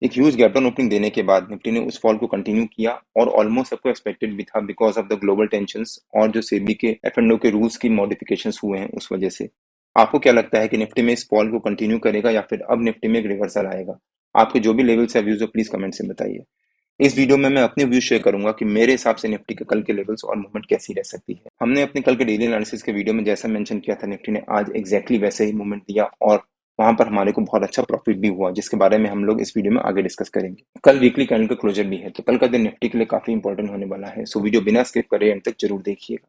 एक huge gap down opening देने के बाद निफ्टी ने उस फॉल को कंटिन्यू किया और ऑलमोस्ट सबको एक्सपेक्टेड भी था because of the global tensions और जो सेबी के एफ&ओ के रूल्स की मॉडिफिकेशंस हुए हैं उस वजह से। आपको क्या लगता है कि निफ्टी में इस फॉल को कंटिन्यू करेगा या फिर अब निफ्टी में एक रिवर्सल आएगा? आपके जो भी लेवल्स है व्यूज हो प्लीज कमेंट से बताइए। इस वीडियो में मैं अपने व्यू शेयर करूंगा कि मेरे हिसाब से निफ्टी के कल के लेवल्स और मूवमेंट कैसी रह सकती है। हमने अपने कल के डेली एनालिसिस के वीडियो में जैसा मेंशन किया था, निफ्टी ने आज एग्जैक्टली वैसे ही मूवमेंट दिया और वहां पर हमारे को बहुत अच्छा प्रॉफिट भी हुआ, जिसके बारे में हम लोग इस वीडियो में आगे डिस्कस करेंगे। कल वीकली कैंडल का क्लोजर भी है, तो कल का दिन निफ्टी के लिए काफी इंपॉर्टेंट होने वाला है, सो वीडियो बिना स्किप करे एंड तक जरूर देखिएगा।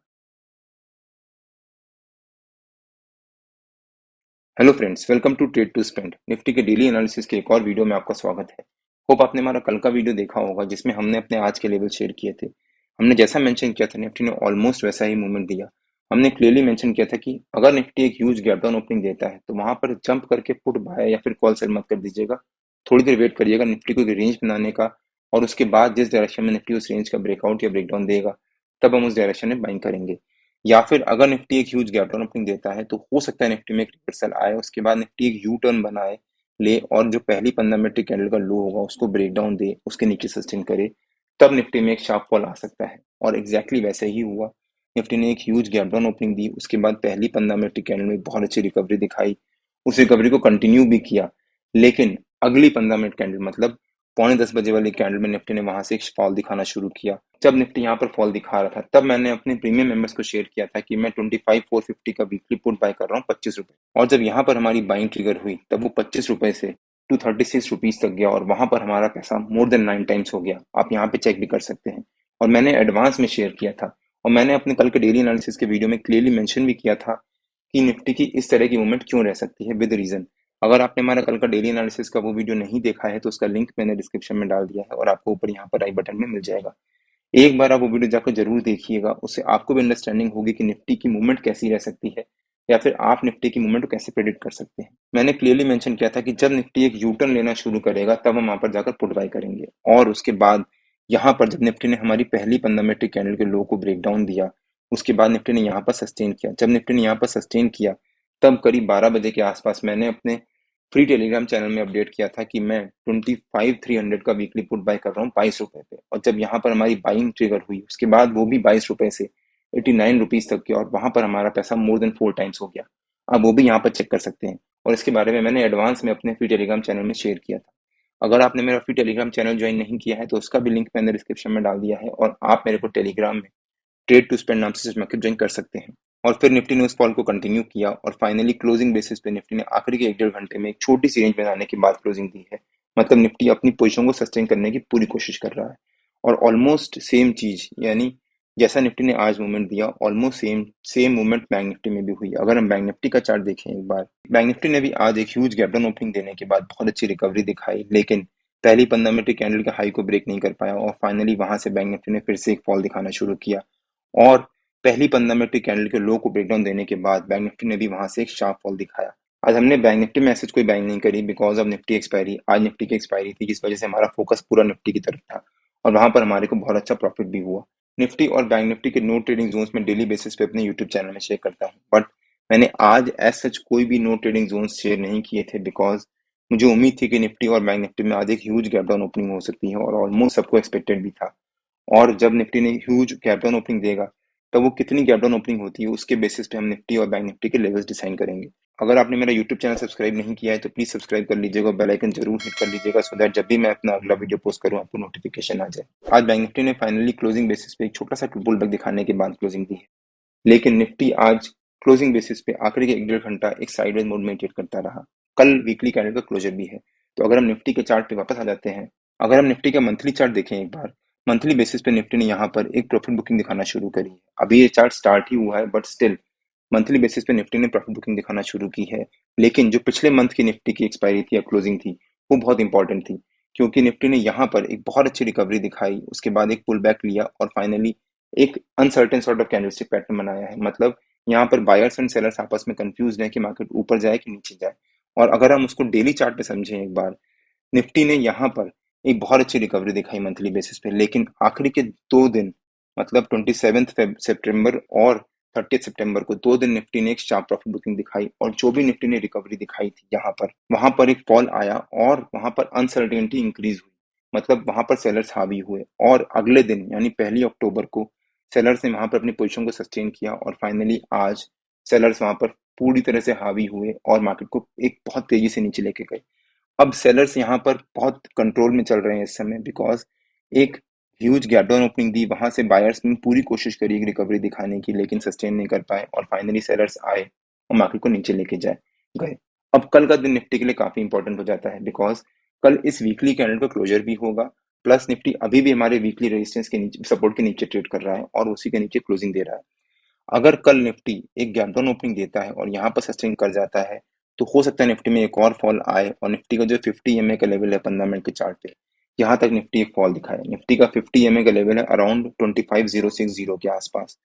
Hello friends, welcome to trade to spend. Nifty के डेली एनालिसिस के एक और वीडियो में आपका स्वागत है। होप आपने हमारा कल का वीडियो देखा होगा जिसमें हमने अपने आज के लेवल शेयर किए थे। हमने जैसा मेंशन किया था निफ्टी ने ऑलमोस्ट वैसा ही मूवमेंट दिया। हमने क्लियरली मेंशन किया था कि अगर निफ्टी एक ह्यूज गैप डाउन ओपनिंग देता है तो वहां पर जंप करके पुट बाय या फिर कॉल सेल मत कर दीजिएगा। थोड़ी देर वेट करिएगा निफ्टी को एक रेंज बनाने का, और उसके बाद जिस डायरेक्शन में निफ्टी उस रेंज का ब्रेकआउट या ब्रेकडाउन देगा तब हम उस डायरेक्शन में बाइंग करेंगे। या फिर अगर निफ्टी एक ह्यूज गैप डाउन ओपनिंग देता है तो हो सकता है निफ्टी में एक रिवर्सल आए, उसके बाद निफ्टी एक यू टर्न बनाए ले और जो पहली 15 मिनट कैंडल का लो होगा उसको ब्रेक डाउन दे, उसके नीचे सस्टेन करे, तब निफ्टी में एक शार्प फॉल आ सकता है। और एग्जैक्टली वैसे ही हुआ। निफ्टी ने एक ह्यूज गैप डाउन ओपनिंग दी, उसके बाद पहली 15 मिनट कैंडल में बहुत अच्छी रिकवरी दिखाई, उस रिकवरी को कंटिन्यू भी किया। लेकिन अगली 15 मिनट कैंडल मतलब पौने 10 बजे वाली कैंडल में निफ्टी ने वहां से एक फॉल दिखाना शुरू किया। जब निफ्टी यहाँ पर फॉल दिखा रहा था तब मैंने अपने प्रीमियम मेंबर्स को शेयर किया था कि मैं 25,450 का वीकली पुट बाय कर रहा हूँ 25 रुपए, और जब यहाँ पर हमारी बाइंग ट्रिगर हुई तब वो 25 रुपए से 236 रुपीज तक गया और वहां पर हमारा पैसा मोर देन 9 टाइम्स हो गया। आप यहाँ पे चेक भी कर सकते हैं। और मैंने एडवांस में शेयर किया था, और मैंने अपने कल के डेली एनालिसिस के वीडियो में क्लियरली मेंशन भी किया था कि निफ्टी की इस तरह की मूवमेंट क्यों रह सकती है विद रीजन। अगर आपने हमारा कल का डेली एनालिसिस का वो वीडियो नहीं देखा है तो उसका लिंक मैंने डिस्क्रिप्शन में डाल दिया है और आपको ऊपर यहाँ पर आई बटन में मिल जाएगा। एक बार आप वो वीडियो जाकर जरूर देखिएगा, उससे आपको भी अंडरस्टैंडिंग होगी कि निफ्टी की मूवमेंट कैसी रह सकती है या फिर आप निफ्टी की मूवमेंट को कैसे प्रेडिक्ट कर सकते हैं। मैंने क्लियरली मेंशन किया था कि जब निफ्टी एक यू टर्न लेना शुरू करेगा तब हम वहां पर जाकर पुट बाय करेंगे, और उसके बाद यहाँ पर जब निफ्टी ने हमारी पहली 15 मिनट कैंडल के लो को ब्रेक डाउन दिया, उसके बाद निफ्टी ने यहाँ पर सस्टेन किया। जब निफ्टी ने यहाँ पर सस्टेन किया तब करीब 12 बजे के आसपास मैंने अपने फ्री टेलीग्राम चैनल में अपडेट किया था कि मैं 25,300 का वीकली पुट बाय कर रहा हूँ 22 रुपए पे। और जब यहाँ पर हमारी बाइंग ट्रिगर हुई उसके बाद वो भी 22 रुपए से 89 रुपीज तक की, और वहां पर हमारा पैसा मोर देन 4 टाइम्स हो गया। आप वो भी यहाँ पर चेक कर सकते हैं, और इसके बारे में मैंने एडवांस में अपने फ्री टेलीग्राम चैनल में शेयर किया था। अगर आपने मेरा फ्री टेलीग्राम चैनल ज्वाइन नहीं किया है तो उसका भी लिंक मैंने डिस्क्रिप्शन में डाल दिया है, और आप मेरे को टेलीग्राम में ट्रेड टू स्पेंड नाम से ज्वाइन कर सकते हैं। और फिर निफ्टी ने उस फॉल को कंटिन्यू किया और फाइनली क्लोजिंग बेसिस पे निफ्टी ने आखिरी के 1 डेढ़ घंटे में एक छोटी सी रेंज बनाने के बाद क्लोजिंग दी है। मतलब निफ्टी अपनी पोजीशन को सस्टेन करने की पूरी कोशिश कर रहा है। और ऑलमोस्ट सेम चीज, यानी जैसा निफ्टी ने आज मूवमेंट दिया almost same same movement bank Nifty में भी हुई। अगर हम बैंक निफ्टी का चार्ट देखें एक बार, बैंक निफ्टी ने भी आज एक ह्यूज गैप डाउन ओपनिंग देने के बाद बहुत अच्छी रिकवरी दिखाई, लेकिन पहली 15 मिनट कैंडल के हाई को ब्रेक नहीं कर पाया और फाइनली वहां से बैंक निफ्टी ने फिर से एक फॉल दिखाना शुरू किया। और पहली 15 मिनट की कैंडल के लो को ब्रेकडाउन देने के बाद बैंक निफ्टी ने भी वहां से एक शार्प फॉल दिखाया। आज हमने बैंक निफ्टी में ऐसे कोई बाइंग नहीं करी बिकॉज ऑफ निफ्टी एक्सपायरी। आज निफ्टी की एक्सपायरी थी जिस वजह से हमारा फोकस पूरा निफ्टी की तरफ था, और वहां पर हमारे को बहुत अच्छा प्रॉफिट भी हुआ। निफ्टी और बैंक निफ्टी के नो ट्रेडिंग जोन्स में डेली बेसिस पे अपने यूट्यूब चैनल में शेयर करता हूँ, बट मैंने आज एज सच कोई भी नो ट्रेडिंग जोन शेयर नहीं किए थे बिकॉज मुझे उम्मीद थी कि निफ्टी और बैंक निफ्टी में आज एक ह्यूज गैप डाउन ओपनिंग हो सकती है, और ऑलमोस्ट सबको एक्सपेक्टेड भी था। और जब निफ्टी ने ह्यूज गैप डाउन ओपनिंग देगा तब वो कितनी गैप डाउन ओपनिंग होती है उसके बेसिस पे हम निफ्टी और बैंक निफ्टी के लेवल्स डिसाइड करेंगे। अगर आपने मेरा यूट्यूब चैनल सब्सक्राइब नहीं किया है तो प्लीज सब्सक्राइब कर लीजिएगा और बेल आइकन जरूर हिट कर लीजिएगा सो दैट जब भी मैं अपना अगला वीडियो पोस्ट करूँ आपको नोटिफिकेशन आ जाए। आज बैंक निफ्टी ने फाइनली क्लोजिंग बेसिस पे एक छोटा सा पुल बैक दिखाने के बाद क्लोजिंग दी है, लेकिन निफ्टी आज क्लोजिंग बेसिस पे आखिरी के 1 डेढ़ घंटा एक साइडवेज मोड में ट्रेड करता रहा। कल वीकली कैंडल का क्लोजर भी है, तो अगर हम निफ्टी के चार्ट पे वापस आ जाते हैं, अगर हम निफ्टी का मंथली चार्ट देखें एक बार, मंथली बेसिस पे निफ्टी ने यहाँ पर एक प्रॉफिट बुकिंग दिखाना शुरू करी है। अभी ये चार्ट स्टार्ट ही हुआ है बट स्टिल मंथली बेसिस पे निफ्टी ने प्रॉफिट बुकिंग दिखाना शुरू की है। लेकिन जो पिछले मंथ की निफ्टी की एक्सपायरी थी या क्लोजिंग थी वो बहुत इंपॉर्टेंट थी, क्योंकि निफ्टी ने यहाँ पर एक बहुत अच्छी रिकवरी दिखाई, उसके बाद एक पुल बैक लिया और फाइनली एक uncertain sort of candlestick pattern बनाया है। मतलब यहाँ पर बायर्स एंड सेलर्स आपस में कंफ्यूज है कि मार्केट ऊपर जाए कि नीचे जाए। और अगर हम उसको डेली चार्ट पे समझें एक बार, निफ्टी ने यहाँ पर एक बहुत अच्छी रिकवरी दिखाई मंथली बेसिस पे, लेकिन आखिरी के 2 दिन मतलब 27 सितंबर और 30 सितंबर को 2 दिन निफ्टी ने एक शार्प प्रॉफिट बुकिंग दिखाई और जो भी निफ्टी ने रिकवरी दिखाई थी वहां पर एक फॉल आया और वहां पर अनसर्टेनिटी इंक्रीज हुई, मतलब वहां पर सेलर्स हावी हुए और अगले दिन यानी 1 अक्टूबर को सेलर्स ने वहां पर अपनी पोजीशन को सस्टेन किया और फाइनली आज सेलर्स वहां पर पूरी तरह से हावी हुए और मार्केट को एक बहुत तेजी से नीचे लेके गए। अब सेलर्स यहाँ पर बहुत कंट्रोल में चल रहे हैं इस समय, बिकॉज एक ह्यूज गैप डाउन ओपनिंग दी, वहां से बायर्स ने पूरी कोशिश करी एक रिकवरी दिखाने की, लेकिन सस्टेन नहीं कर पाए और फाइनली सेलर्स आए और मार्केट को नीचे लेके जाए गए। अब कल का दिन निफ्टी के लिए काफी इंपॉर्टेंट हो जाता है, बिकॉज कल इस वीकली कैंडल का क्लोजर भी होगा, प्लस निफ्टी अभी भी हमारे वीकली रेजिस्टेंस के नीचे, सपोर्ट के नीचे ट्रेड कर रहा है और उसी के नीचे क्लोजिंग दे रहा है। अगर कल निफ्टी एक गैप डाउन ओपनिंग देता है और यहाँ पर सस्टेन कर जाता है तो हो सकता है निफ्टी में एक और फॉल आए और निफ्टी का जो 50 EMA का लेवल है 15 मिनट के चार्ट पे, यहाँ तक निफ्टी एक फॉल दिखाए। निफ्टी का 50 EMA का लेवल है अराउंड 25060 के आसपास।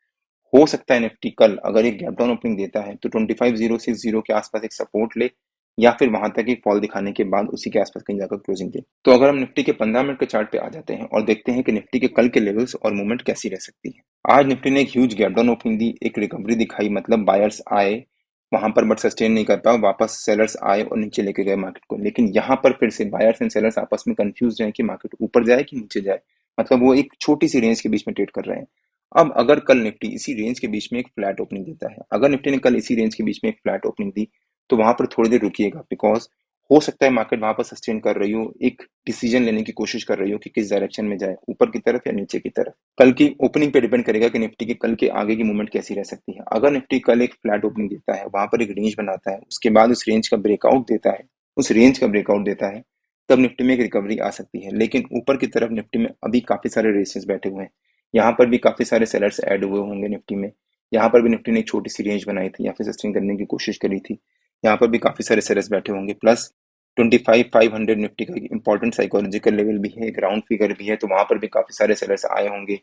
हो सकता है निफ्टी कल अगर एक गैप डाउन ओपनिंग देता है तो 25060 के आसपास एक सपोर्ट ले या फिर वहां तक एक फॉल दिखाने के बाद उसी के आसपास कहीं जाकर क्लोजिंग दे। तो अगर हम निफ्टी के 15 मिनट के चार्ट पे आ जाते हैं और देखते हैं कि निफ्टी के कल के लेवल्स और मूवमेंट कैसी रह सकती है। आज निफ्टी ने एक ह्यूज गैप डाउन ओपनिंग दी, एक रिकवरी दिखाई, मतलब बायर्स आए वहां पर बट सस्टेन नहीं कर पाए, वापस सेलर्स आए और नीचे लेके गए मार्केट को। लेकिन यहाँ पर फिर से बायर्स एंड सेलर्स आपस में कंफ्यूज रहे कि मार्केट ऊपर जाए कि नीचे जाए, मतलब वो एक छोटी सी रेंज के बीच में ट्रेड कर रहे हैं। अब अगर कल निफ्टी इसी रेंज के बीच में एक फ्लैट ओपनिंग देता है, अगर निफ्टी ने कल इसी रेंज के बीच में एक फ्लैट ओपनिंग दी तो वहां पर थोड़ी देर रुकिएगा, बिकॉज हो सकता है मार्केट वहां पर सस्टेन कर रही हो, एक डिसीजन लेने की कोशिश कर रही हो कि किस डायरेक्शन में जाए, ऊपर की तरफ या नीचे की तरफ। कल की ओपनिंग पे डिपेंड करेगा कि निफ्टी की कल के आगे की मूवमेंट कैसी रह सकती है। अगर निफ्टी कल एक फ्लैट ओपनिंग देता है, वहां पर एक रेंज बनाता है, उसके बाद उस रेंज का ब्रेकआउट देता है, तब निफ्टी में एक रिकवरी आ सकती है। लेकिन ऊपर की तरफ निफ्टी में अभी काफी सारे रेसेस बैठे हुए हैं, यहाँ पर भी काफी सारे सेलर्स ऐड हुए होंगे निफ्टी में। यहाँ पर भी निफ्टी ने एक छोटी सी रेंज बनाई थी या फिर सस्टेन करने की कोशिश करी थी, यहाँ पर भी काफी सारे सेलर्स बैठे होंगे। प्लस 25,500 निफ्टी का इंपॉर्टेंट साइकोलॉजिकल लेवल भी है, एक राउंड फिगर भी है, तो वहां पर भी काफी सारे सेलर्स आए होंगे।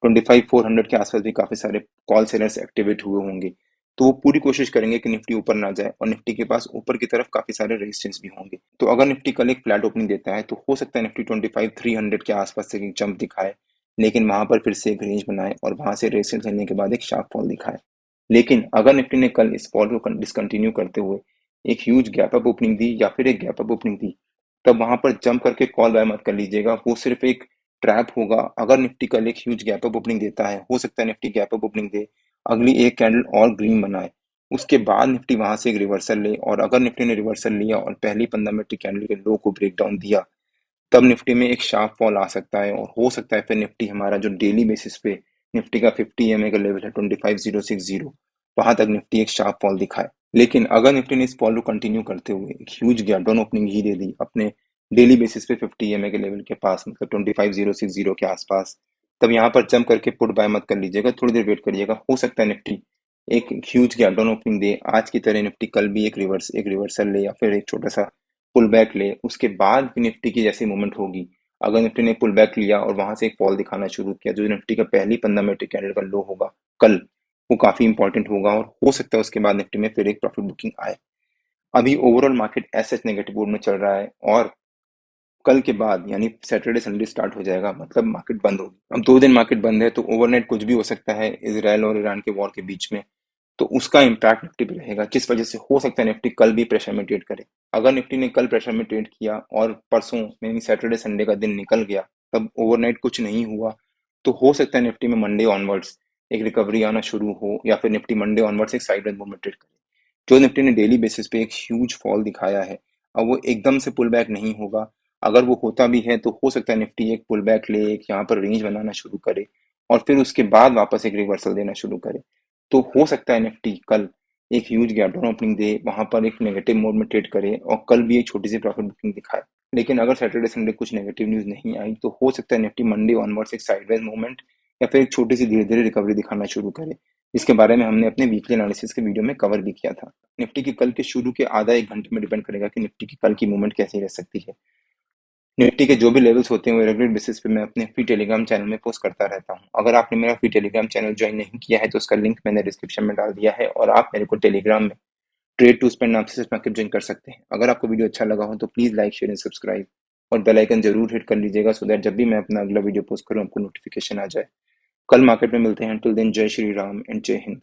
25,400 के आसपास भी काफी सारे कॉल सेलर्स एक्टिवेट हुए होंगे, तो वो पूरी कोशिश करेंगे कि निफ्टी ऊपर ना जाए और निफ्टी के पास ऊपर की तरफ काफी सारे रेजिस्टेंस भी होंगे। तो अगर निफ्टी कल एक फ्लैट ओपनिंग देता है तो हो सकता है निफ्टी 25,300 के आसपास से एक जंप दिखाए, लेकिन वहां पर फिर से एक रेंज बनाए और वहां से रेजिस्टेंस लेने के बाद एक शार्प फॉल दिखाए। लेकिन अगर निफ्टी ने कल इस फॉल को डिसकंटिन्यू करते हुए एक ह्यूज गैप अप ओपनिंग दी या फिर एक गैप अप ओपनिंग दी, तब वहां पर जंप करके कॉल बाय मत कर लीजिएगा, वो सिर्फ एक ट्रैप होगा। अगर निफ्टी कल एक ह्यूज गैप अप ओपनिंग देता है, हो सकता है निफ्टी गैप अप ओपनिंग दे, अगली एक कैंडल और ग्रीन बनाए, उसके बाद निफ्टी वहां से एक रिवर्सल ले, और अगर निफ्टी ने रिवर्सल लिया और पहली 15 मिनट की कैंडल के लो को ब्रेक डाउन दिया, तब निफ्टी में एक शार्प फॉल आ सकता है और हो सकता है फिर निफ्टी हमारा जो डेली बेसिस पे निफ्टी का 50 EMA का लेवल है 25,060, वहां तक निफ्टी एक शार्प फॉल दिखाए। लेकिन अगर निफ्टी ने इस फॉल को कंटिन्यू करते हुए एक ह्यूज गैप डाउन ओपनिंग ही दे दी अपने डेली बेसिस पे 50 EMA के लेवल के पास, मतलब 25,060 के आसपास, तब यहाँ पर जंप करके पुट बाय मत कर लीजिएगा, थोड़ी देर वेट करिएगा। हो सकता है निफ्टी एक ह्यूज गैप डाउन ओपनिंग दे, आज की तरह निफ्टी कल भी एक रिवर्सल ले या फिर एक छोटा सा पुल बैक ले, उसके बाद निफ्टी की जैसी मूवमेंट होगी, अगर निफ्टी ने पुल बैक लिया और वहां से एक फॉल दिखाना शुरू किया, जो निफ्टी का पहली 15 मिनट कैंडल का लो होगा कल, वो काफी इंपॉर्टेंट होगा और हो सकता है उसके बाद निफ्टी में फिर एक प्रॉफिट बुकिंग आए। अभी overall market S negative mode में चल रहा है और कल के बाद यानी सैटरडे संडे स्टार्ट हो जाएगा, मतलब मार्केट बंद होगी। अब 2 दिन मार्केट बंद है तो ओवरनाइट कुछ भी हो सकता है इसराइल और ईरान के वॉर के बीच में, तो उसका इम्पैक्ट निफ्टी पे रहेगा, जिस वजह से हो सकता है निफ्टी कल भी प्रेशर में ट्रेड करे। अगर निफ्टी ने कल प्रेशर में ट्रेड किया और परसों यानी सैटरडे संडे का दिन निकल गया, तब ओवरनाइट कुछ नहीं हुआ, तो हो सकता है निफ्टी में मंडे ऑनवर्ड्स एक रिकवरी आना शुरू हो या फिर निफ्टी मंडे ऑनवर्ड्स एक साइडवेज मूवमेंट ट्रेड करे। जो निफ्टी ने डेली बेसिस पे एक ह्यूज फॉल दिखाया है, अब वो एकदम से पुल बैक नहीं होगा। अगर वो होता भी है तो हो सकता है निफ्टी एक पुल बैक ले, एक यहाँ पर रेंज बनाना शुरू करे और फिर उसके बाद वापस एक रिवर्सल देना शुरू करे। तो हो सकता है निफ्टी कल एक ह्यूज गैप डाउन ओपनिंग दे, वहां पर एक नेगेटिव मोड में ट्रेड करे और कल भी एक छोटी सी प्रॉफिट बुकिंग दिखाए। लेकिन अगर सैटरडे संडे कुछ नेगेटिव न्यूज नहीं आई तो हो सकता है निफ्टी मंडे ऑनवर्ड्स एक साइडवेज मूवमेंट या फिर एक छोटी सी धीरे धीरे रिकवरी दिखाना शुरू करे, जिसके बारे में हमने अपने वीकली एनालिसिस के वीडियो में कवर भी किया था। निफ्टी की कल के शुरू के आधा एक घंटे में डिपेंड करेगा कि निफ्टी की कल की मूवमेंट कैसी रह सकती है। निफ्टी के जो भी लेवल्स होते हैं वो रेगुलर बेसिस पे मैं अपने फ्री टेलीग्राम चैनल में पोस्ट करता रहता हूँ। अगर आपने मेरा फ्री टेलीग्राम चैनल ज्वाइन नहीं किया है तो उसका लिंक मैंने डिस्क्रिप्शन में डाल दिया है और आप मेरे को टेलीग्राम में ट्रेड टू स्पेंड नाम से मार्केट ज्वाइन कर सकते हैं। अगर आपको वीडियो अच्छा लगा हो तो please like share and subscribe और बेल आइकन जरूर हिट कर लीजिएगा, सो दैट जब भी मैं अपना अगला वीडियो पोस्ट करूँ आपको नोटिफिकेशन आ जाए। कल मार्केट में मिलते हैं, टिल देन जय श्री राम एंड जय हिंद।